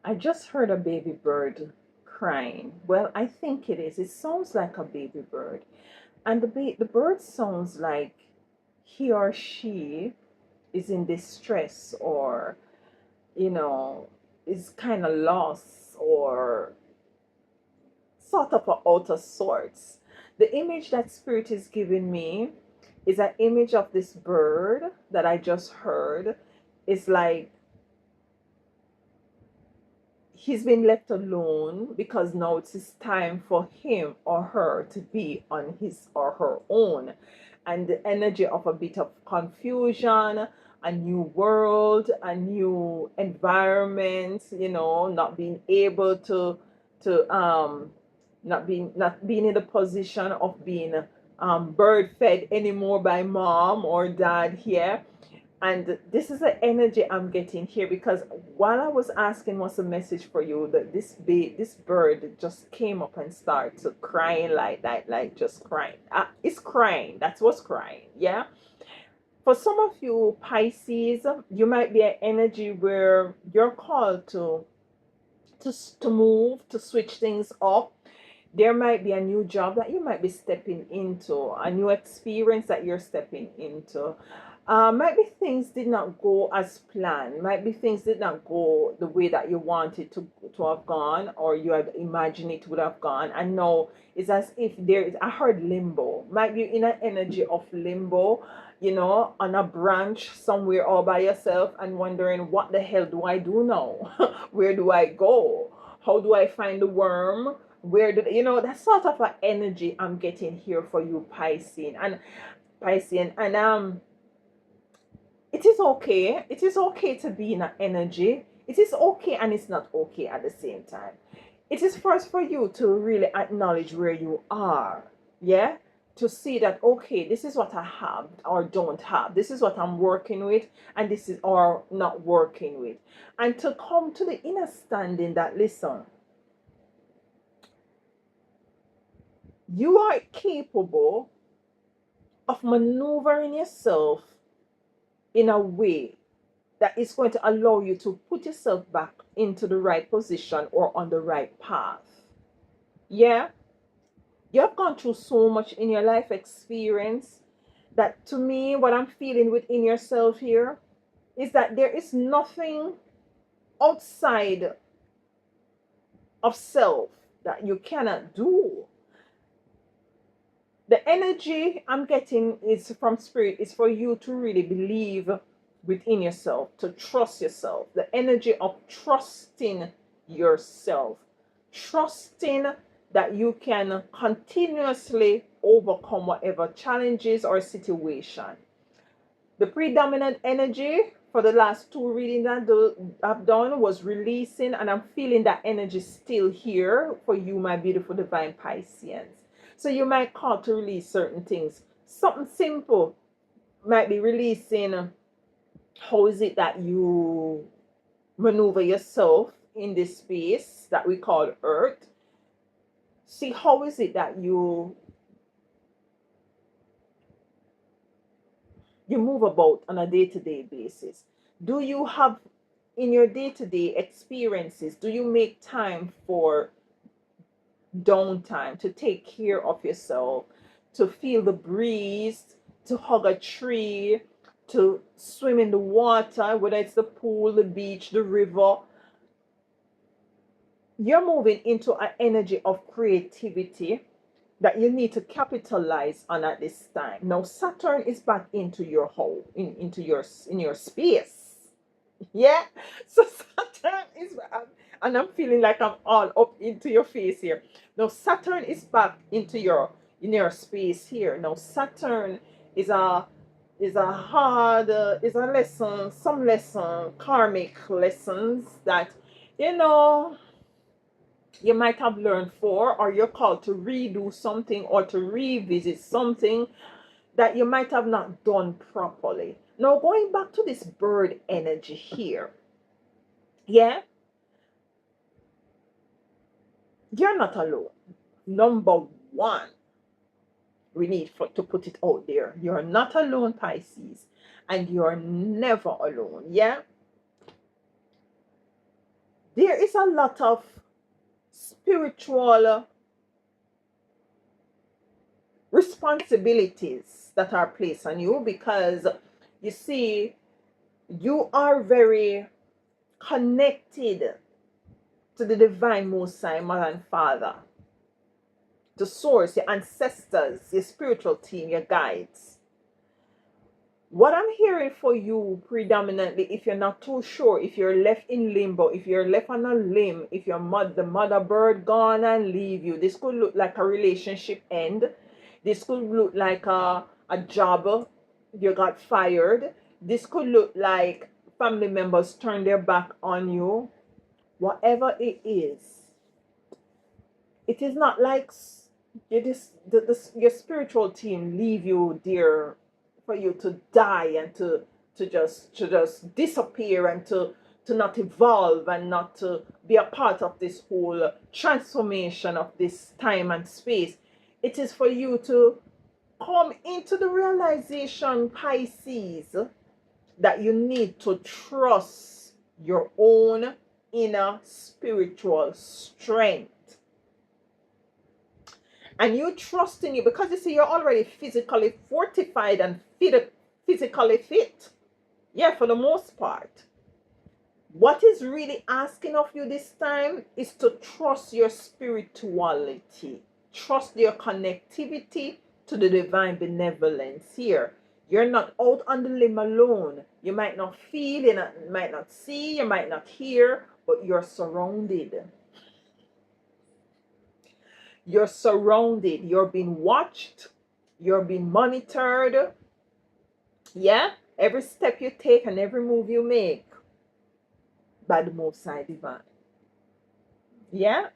I just heard a baby bird crying. Well, I think it is. It sounds like a baby bird. And the bird sounds like he or she is in distress, or, you know, is kind of lost, or sort of out of sorts. The image that Spirit is giving me is an image of this bird that I just heard. It's like he's been left alone because now it's time for him or her to be on his or her own. And the energy of a bit of confusion, a new world, a new environment, not being able to not being in the position of being bird fed anymore by mom or dad here. And this is the energy I'm getting here, because while I was asking what's the message for you, that this bird just came up and started crying like that, like just crying. It's crying. That's what's crying. Yeah. For some of you Pisces, you might be an energy where you're called to move, to switch things up. There might be a new job that you might be stepping into, a new experience that you're stepping into. Might be things did not go as planned. Might be things did not go the way that you wanted to have gone, or you had imagined it would have gone. And now it's as if there is, I heard limbo. Might be in an energy of limbo, on a branch somewhere all by yourself and wondering, what the hell do I do now? Where do I go? How do I find the worm? Where did that sort of an energy I'm getting here for you, Piscean. And it is okay. It is okay to be in an energy. It is okay and it's not okay at the same time. It is first for you to really acknowledge where you are. Yeah? To see that, okay, this is what I have or don't have. This is what I'm working with, and this is or not working with. And to come to the understanding that, listen, you are capable of maneuvering yourself in a way that is going to allow you to put yourself back into the right position or on the right path. Yeah, you have gone through so much in your life experience that, to me, what I'm feeling within yourself here is that there is nothing outside of self that you cannot do. The energy I'm getting is from Spirit is for you to really believe within yourself, to trust yourself. The energy of trusting yourself, trusting that you can continuously overcome whatever challenges or situation. The predominant energy for the last two readings that I've done was releasing, and I'm feeling that energy still here for you, my beautiful divine Pisceans. So you might call to release certain things. Something simple might be releasing. How is it that you maneuver yourself in this space that we call Earth? See, how is it that you move about on a day-to-day basis? Do you have, in your day-to-day experiences, do you make time for downtime, to take care of yourself, to feel the breeze, to hug a tree, to swim in the water, whether it's the pool, the beach, the river? You're moving into an energy of creativity that you need to capitalize on at this time. Now Saturn is back into your hole, into your space. Yeah. So Saturn is, and I'm feeling like I'm all up into your face here. Now Saturn is back into your in your space here. Now Saturn is a hard is a lesson, some lesson, karmic lessons that you might have learned for, or you're called to redo something or to revisit something that you might have not done properly. Now, going back to this bird energy here, yeah, you're not alone. Number one, we need to put it out there. You're not alone, Pisces, and you're never alone. Yeah. there is a lot of spiritual responsibilities that are placed on you, because you see, you are very connected to the divine Most High, Mother and Father, the source, your ancestors, your spiritual team, your guides. What I'm hearing for you predominantly, if you're not too sure, if you're left in limbo, if you're left on a limb, if the mother bird gone and leave you, this could look like a relationship end. This could look like a job, you got fired. This could look like family members turn their back on you. Whatever it is not like your spiritual team leave you there for you to die and to just disappear and to not evolve and not to be a part of this whole transformation of this time and space. It is for you to come into the realization, Pisces, that you need to trust your own inner spiritual strength. And you trust in you, because you see, you're already physically fortified and physically fit. Yeah, for the most part. What is really asking of you this time is to trust your spirituality. Trust your connectivity to the divine benevolence here. You're not out on the limb alone. You might not feel, you might not see, you might not hear, but you're surrounded. You're surrounded. You're being watched. You're being monitored. Yeah? Every step you take and every move you make by the Most High Divine. Yeah?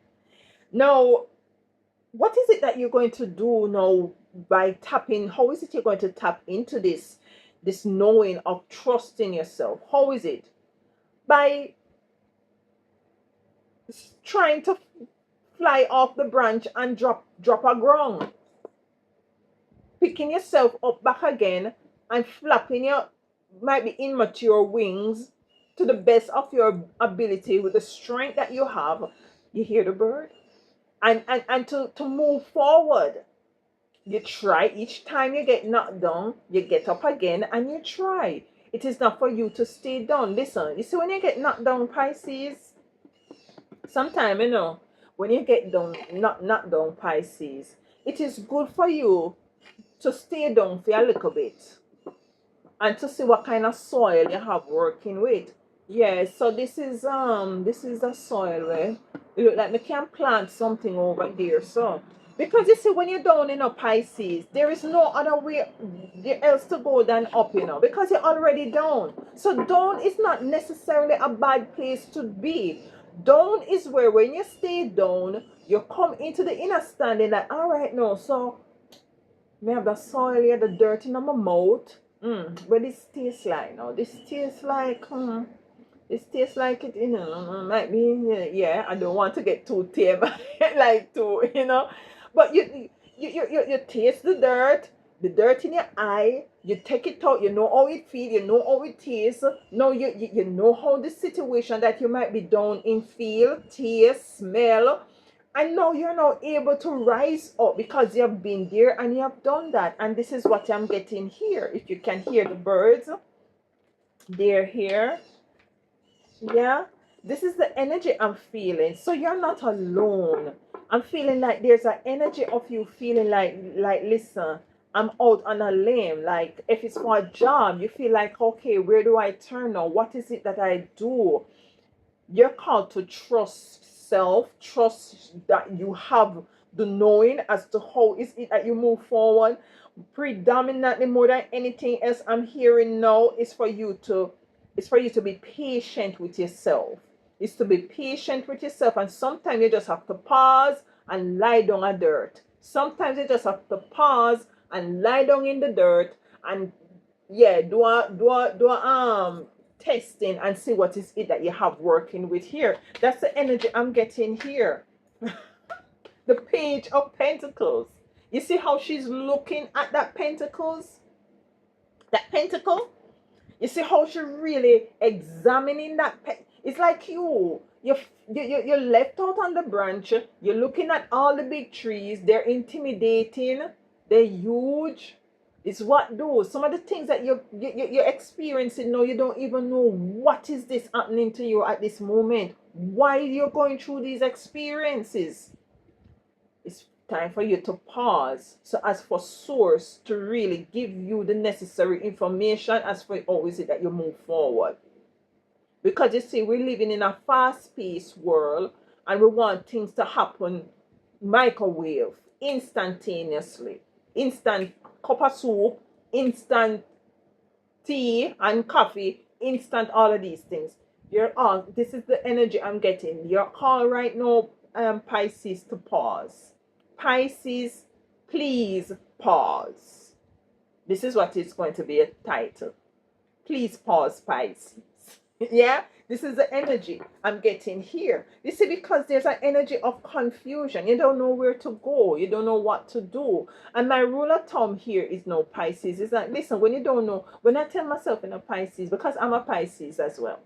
Now, what is it that you're going to do now by tapping? How is it you're going to tap into this knowing of trusting yourself? How is it? By trying to fly off the branch and drop a ground. Picking yourself up back again and flapping your might be immature wings to the best of your ability with the strength that you have. You hear the bird? And to move forward. You try. Each time you get knocked down, you get up again and you try. It is not for you to stay down. Listen, you see, when you get knocked down, Pisces, sometimes, when you get knocked down, Pisces, it is good for you to stay down for a little bit and to see what kind of soil you have working with. Yeah, so this is the soil where it look like we can plant something over there. So because you see, when you're down in a Pisces, there is no other way else to go than up, because you're already down. So down is not necessarily a bad place to be. Down is where when you stay down, you come into the inner standing that, all right, now, so may have the soil here, the dirt in my mouth. But this tastes like, this tastes like, it, might be, yeah, I don't want to get too tame, like too, but you taste the dirt in your eye, you take it out, you know how it feels, you know how it tastes. Now you know how the situation that you might be down in feel, taste, smell. And now you're now able to rise up because you have been there and you have done that. And this is what I'm getting here. If you can hear the birds, they're here. Yeah, this is the energy I'm feeling. So you're not alone. I'm feeling like there's an energy of you feeling like listen, I'm out on a limb. Like if it's for a job, you feel like, okay, where do I turn now? What is it that I do? You're called to trust self, trust that you have the knowing as to how is it that you move forward. Predominantly, more than anything else, I'm hearing now is for you to be patient with yourself. It's to be patient with yourself, and sometimes you just have to pause and lie down on dirt. Sometimes you just have to pause and lie down in the dirt and do a testing and see what is it that you have working with here. That's the energy I'm getting here. The Page of Pentacles. You see how she's looking at that pentacles? That pentacle? You see how she really examining that? It's like you You're left out on the branch. You're looking at all the big trees. They're intimidating. They're huge. It's what those some of the things that you're experiencing now. You don't even know what is this happening to you at this moment. Why you're going through these experiences. It's time for you to pause. So as for source to really give you the necessary information as for how is it that you move forward. Because you see, we're living in a fast-paced world and we want things to happen microwave, instantaneously. Instant cup of soup, instant tea and coffee, instant all of these things. You're on. This is the energy I'm getting. Your call right now, Pisces, to pause. Pisces, please pause. This is what is going to be a title. Please pause, Pisces. Yeah, this is the energy I'm getting here. You see, because there's an energy of confusion. You don't know where to go. You don't know what to do. And my rule of thumb here is no, Pisces. Is that, listen, when you don't know, when I tell myself in a Pisces, because I'm a Pisces as well,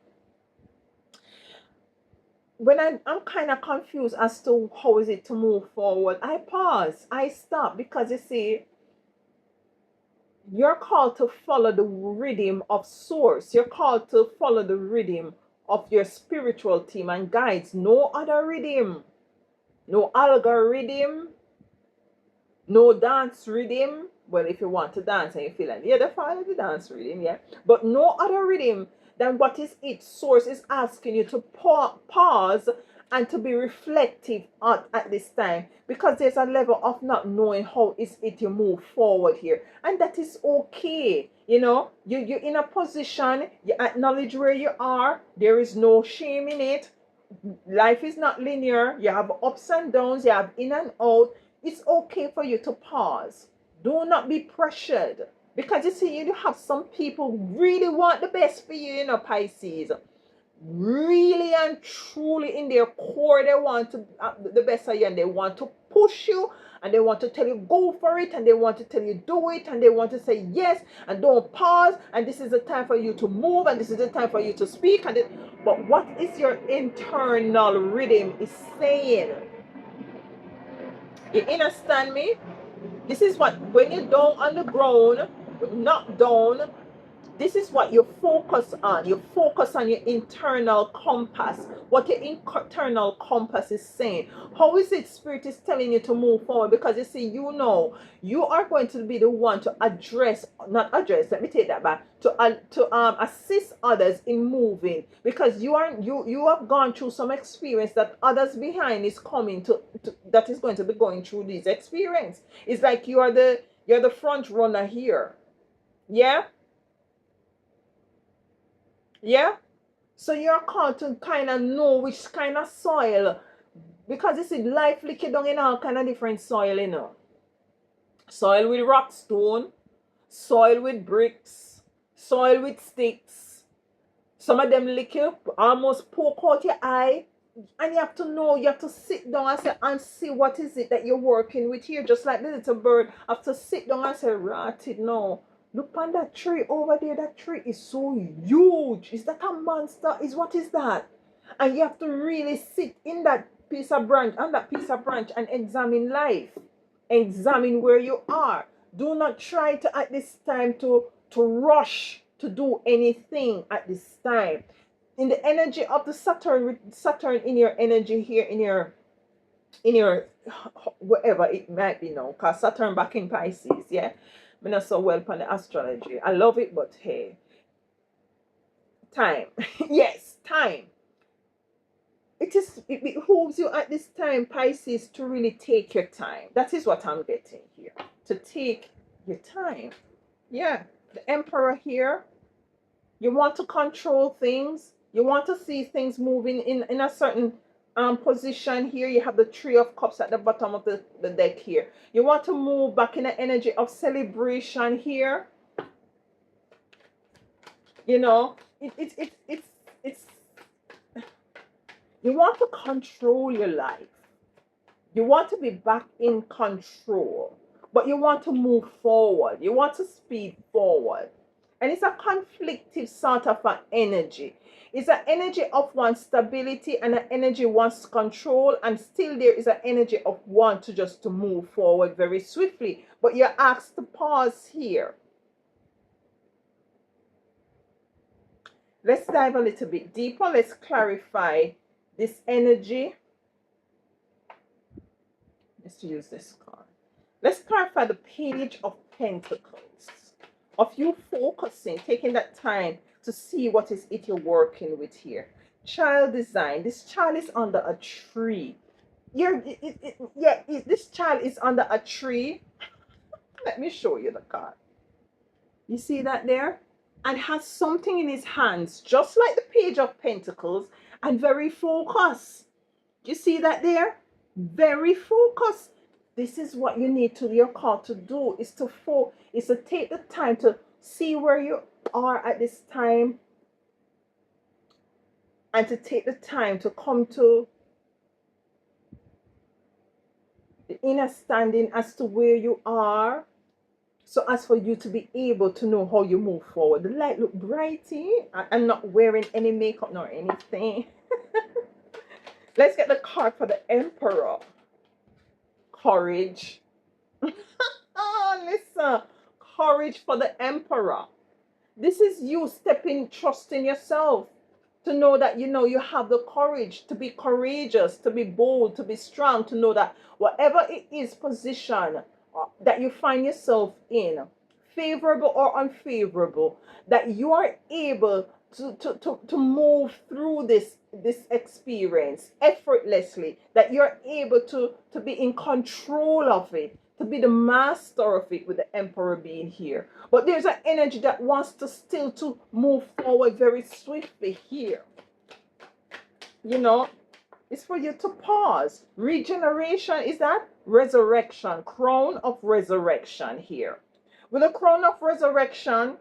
when I'm kind of confused as to how is it to move forward, I pause. I stop, because you see, you're called to follow the rhythm of source. You're called to follow the rhythm of your spiritual team and guides. No other rhythm. No algorithm. No dance rhythm. Well, if you want to dance and you feel like, yeah, they follow the dance rhythm, yeah. But no other rhythm than what is it. Source is asking you to pause and to be reflective at this time, because there's a level of not knowing how is it you move forward here, and that is okay. You know, you're in a position, you acknowledge where you are. There is no shame in it. Life is not linear. You have ups and downs, you have in and out. It's okay for you to pause. Do not be pressured, because you see, you have some people really want the best for you, you know, Pisces. Really and truly in their core, they want to the best of you, and they want to push you, and they want to tell you go for it, and they want to tell you do it, and they want to say yes and don't pause, and this is the time for you to move, and this is the time for you to speak, but what is your internal rhythm is saying? You understand me? This is what, when you're down on the ground, not down, this is what you focus on. You focus on your internal compass. What your internal compass is saying. How is it Spirit is telling you to move forward? Because you see, you know, you are going to be the one to address, not address, let me take that back, to assist others in moving. Because you have gone through some experience that others behind is coming to that is going to be going through this experience. It's like you're the front runner here. Yeah? Yeah? So you're called to kind of know which kind of soil, because you see, life lick you down in all kind of different soil, you know. Soil with rock stone, soil with bricks, soil with sticks. Some of them lick you, almost poke out your eye. And you have to know, you have to sit down and see what is it that you're working with here. Just like the little bird have to sit down and say, ratted, no. Look on that tree over there. That tree is so huge. Is that a monster? What is that? And you have to really sit in that piece of branch, on that piece of branch, and examine life. Examine where you are. Do not try to at this time to rush to do anything at this time. In the energy of the Saturn in your energy here, in your whatever it might be now, because Saturn back in Pisces, yeah. I'm not so well on the astrology. I love it, but hey, time. Yes, time. It behooves you at this time, Pisces, to really take your time. That is what I'm getting here. To take your time. Yeah. The Emperor here. You want to control things. You want to see things moving in a certain position here. You have the Three of Cups at the bottom of the deck here. You want to move back in the energy of celebration here. You know, it's you want to control your life. You want to be back in control, but you want to move forward. You want to speed forward. And it's a conflictive sort of an energy. It's an energy of one stability and an energy wants control, and still there is an energy of one to just to move forward very swiftly. But you're asked to pause here. Let's dive a little bit deeper. Let's clarify this energy. Let's use this card. Let's clarify the Page of Pentacles. Of you focusing, taking that time to see what is it you're working with here. Child design. This child is under a tree. This child is under a tree. Let me show you the card. You see that there? And has something in his hands, just like the Page of Pentacles, and very focused. You see that there? Very focused. This is what you need to, you're called to do, is to take the time to see where you are at this time, and to take the time to come to the inner standing as to where you are, so as for you to be able to know how you move forward. The light look brighty. I'm not wearing any makeup nor anything. Let's get the card for the Emperor. Courage. Oh, listen. Courage for the Emperor. This is you stepping, trusting yourself. To know that you have the courage to be courageous, to be bold, to be strong, to know that whatever it is position that you find yourself in, favorable or unfavorable, that you are able to move through this experience effortlessly, that you're able to be in control of it, to be the master of it, with the Emperor being here. But there's an energy that wants to still to move forward very swiftly here. It's for you to pause. Regeneration is that resurrection, crown of resurrection here. With the crown of resurrection,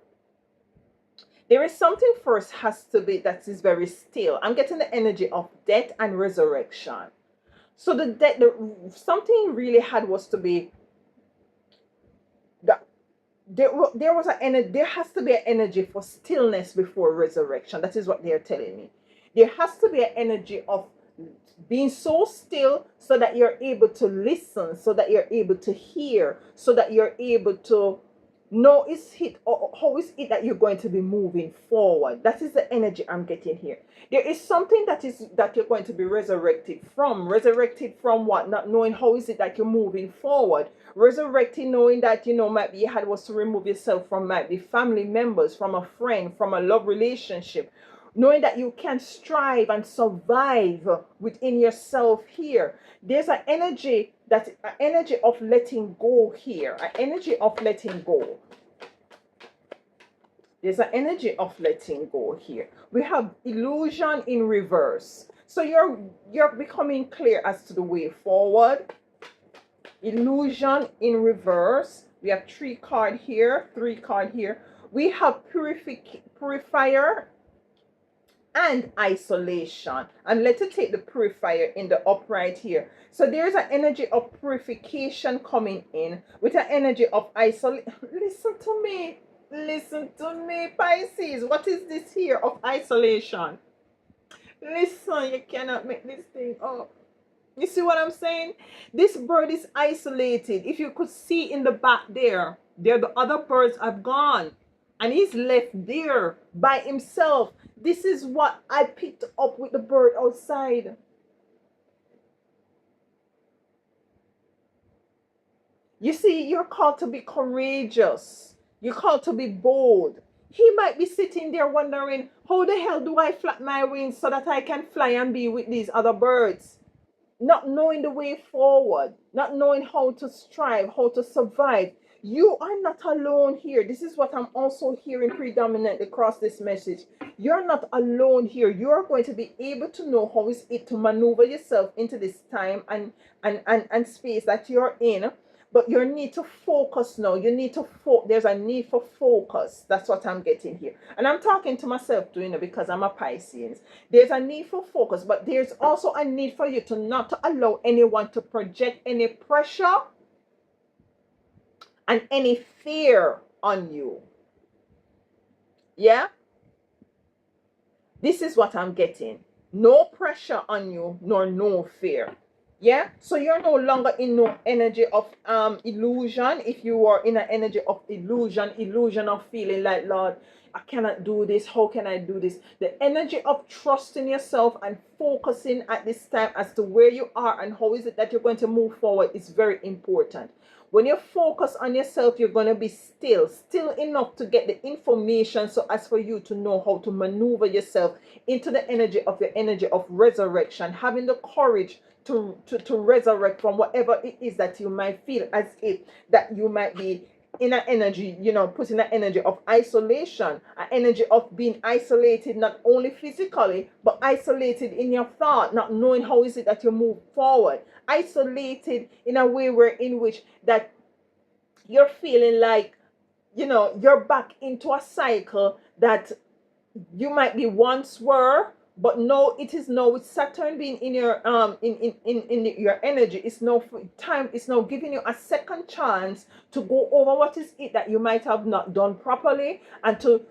there is something first has to be that is very still. I'm getting the energy of death and resurrection. So something really had was to be that there was an energy. There has to be an energy for stillness before resurrection. That is what they're telling me. There has to be an energy of being so still so that you're able to listen, so that you're able to hear, so that you're able to know how is it that you're going to be moving forward. That is the energy I'm getting here. There is something that you're going to be resurrected from what? Not knowing how is it that you're moving forward. Resurrected, knowing that might be you had was to remove yourself from, might be family members, from a friend, from a love relationship, knowing that you can strive and survive within yourself here. There's an energy of letting go here, an energy of letting go. There's an energy of letting go here. We have illusion in reverse. So you're becoming clear as to the way forward. Illusion in reverse. We have 3 card here, 3 card here. We have purifier and isolation. And let's take the purifier in the upright here. So there's an energy of purification coming in with an energy of isolation. Listen to me, Pisces. What is this here of isolation? Listen, you cannot make this thing up. You see what I'm saying? This bird is isolated. If you could see in the back there, the other birds have gone. And he's left there by himself. This is what I picked up with the bird outside. You see, you're called to be courageous. You're called to be bold. He might be sitting there wondering, how the hell do I flap my wings so that I can fly and be with these other birds? Not knowing the way forward, not knowing how to strive, how to survive. You are not alone here. This is what I'm also hearing predominantly across this message. You're not alone here. You're going to be able to know how is it to maneuver yourself into this time and space that you're in. But you need to focus now. You need to there's a need for focus. That's what I'm getting here. And I'm talking to myself too, because I'm a Pisces. There's a need for focus, but there's also a need for you to not allow anyone to project any pressure and any fear on you. Yeah, this is what I'm getting. No pressure on you, nor no fear. Yeah, so you're no longer in no energy of illusion. If you are in an energy of illusion of feeling like, Lord, I cannot do this, how can I do this? The energy of trusting yourself and focusing at this time as to where you are and how is it that you're going to move forward is very important. When you focus on yourself, you're going to be still enough to get the information so as for you to know how to maneuver yourself into the energy of your energy of resurrection, having the courage to resurrect from whatever it is that you might feel as if that you might be in an energy, putting an energy of isolation, an energy of being isolated, not only physically, but isolated in your thought, not knowing how is it that you move forward, isolated in a way where in which that you're feeling like, you're back into a cycle that you might be once were, but no, it is now with Saturn being in your in your energy. It's no time. It's now giving you a second chance to go over what is it that you might have not done properly, and to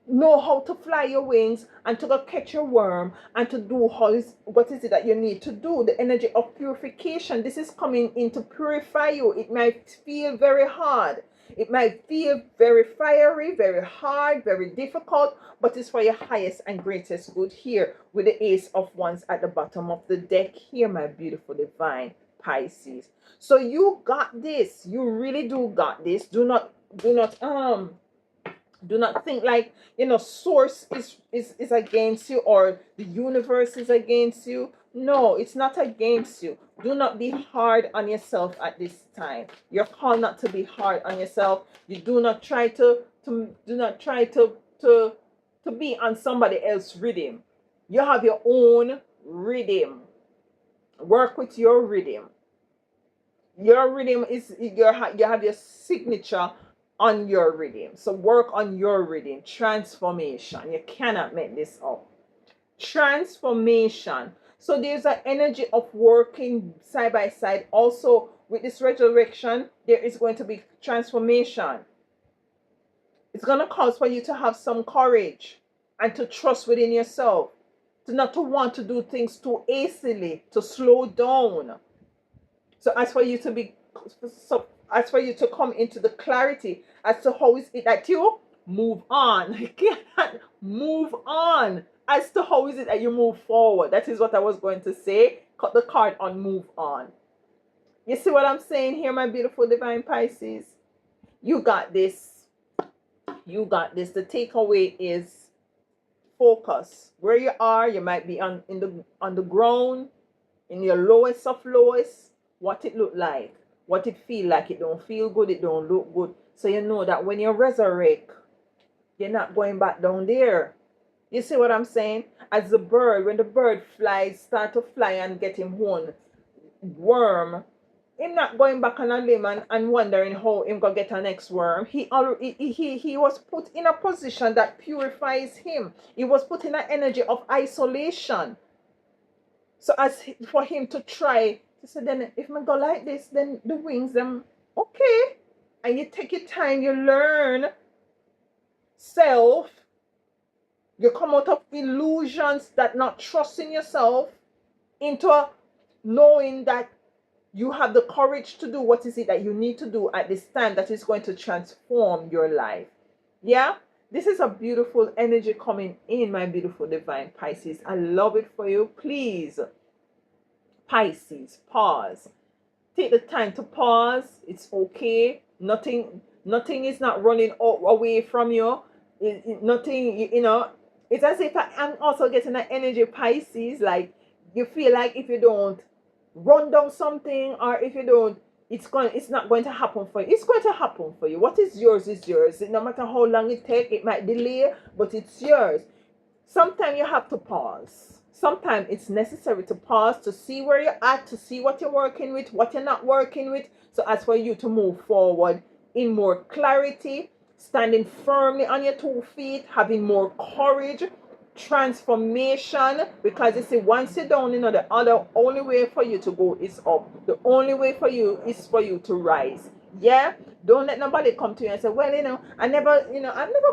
know how to fly your wings and to go catch your worm and to do what is it that you need to do. The energy of purification, this is coming in to purify you. It might feel very hard, it might feel very fiery, very hard, very difficult, but it's for your highest and greatest good here with the Ace of Wands at the bottom of the deck here, my beautiful divine Pisces. So you got this. You really do got this. Do not think like, source is against you or the universe is against you. No, it's not against you. Do not be hard on yourself at this time. You're called not to be hard on yourself. You do not try to be on somebody else's rhythm. You have your own rhythm. Work with your rhythm. Your rhythm is you have your signature on your rhythm. So work on your rhythm. Transformation. You cannot make this up. Transformation. So there's an energy of working side by side. Also, with this resurrection, there is going to be transformation. It's going to cause for you to have some courage and to trust within yourself. To not to want to do things too hastily, to slow down. So as for you to come into the clarity as to how is it that you move on. You cannot move on. As to how is it that you move forward. That is what I was going to say. Cut the card on move on. You see what I'm saying here, my beautiful divine Pisces? You got this. You got this. The takeaway is focus. Where you are, you might be on the ground, in your lowest of lowest. What it look like, what it feel like. It don't feel good, it don't look good. So you know that when you resurrect, you're not going back down there. You see what I'm saying? As the bird, when the bird start to fly and get him own worm, him not going back on a limb and wondering how him gonna get a next worm. He was put in a position that purifies him. He was put in an energy of isolation. So as for him to try, so then if I go like this, then the wings, them, okay. And you take your time, you learn self. You come out of illusions that not trusting yourself into knowing that you have the courage to do what is it that you need to do at this time that is going to transform your life. Yeah? This is a beautiful energy coming in, my beautiful divine Pisces. I love it for you. Please, Pisces, pause. Take the time to pause. It's okay. Nothing is not running away from you. Nothing, it's as if I'm also getting an energy, Pisces, like you feel like if you don't run down something, or if you don't, it's not going to happen for you. It's going to happen for you. What is yours is yours. No matter how long it takes, it might delay, but it's yours. Sometimes you have to pause. Sometimes it's necessary to pause to see where you're at, to see what you're working with, what you're not working with. So as for you to move forward in more clarity, standing firmly on your 2 feet, having more courage, transformation. Because you see, once you're down, the only way for you to go is up. The only way for you is for you to rise. Yeah, don't let nobody come to you and say, well, I've never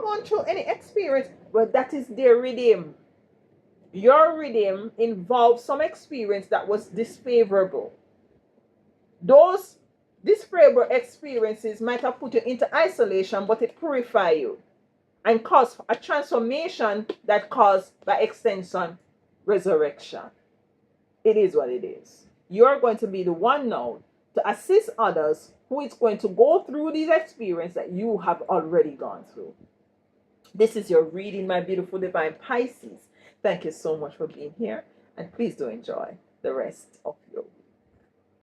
gone through any experience. Well, that is their rhythm. Your rhythm involves some experience that was disfavorable. Those disfavorable experiences might have put you into isolation, but it purifies you and cause a transformation that cause, by extension, resurrection. It is what it is. You're going to be the one now to assist others who is going to go through these experiences that you have already gone through. This is your reading, my beautiful divine Pisces. Thank you so much for being here, and please do enjoy the rest of your week.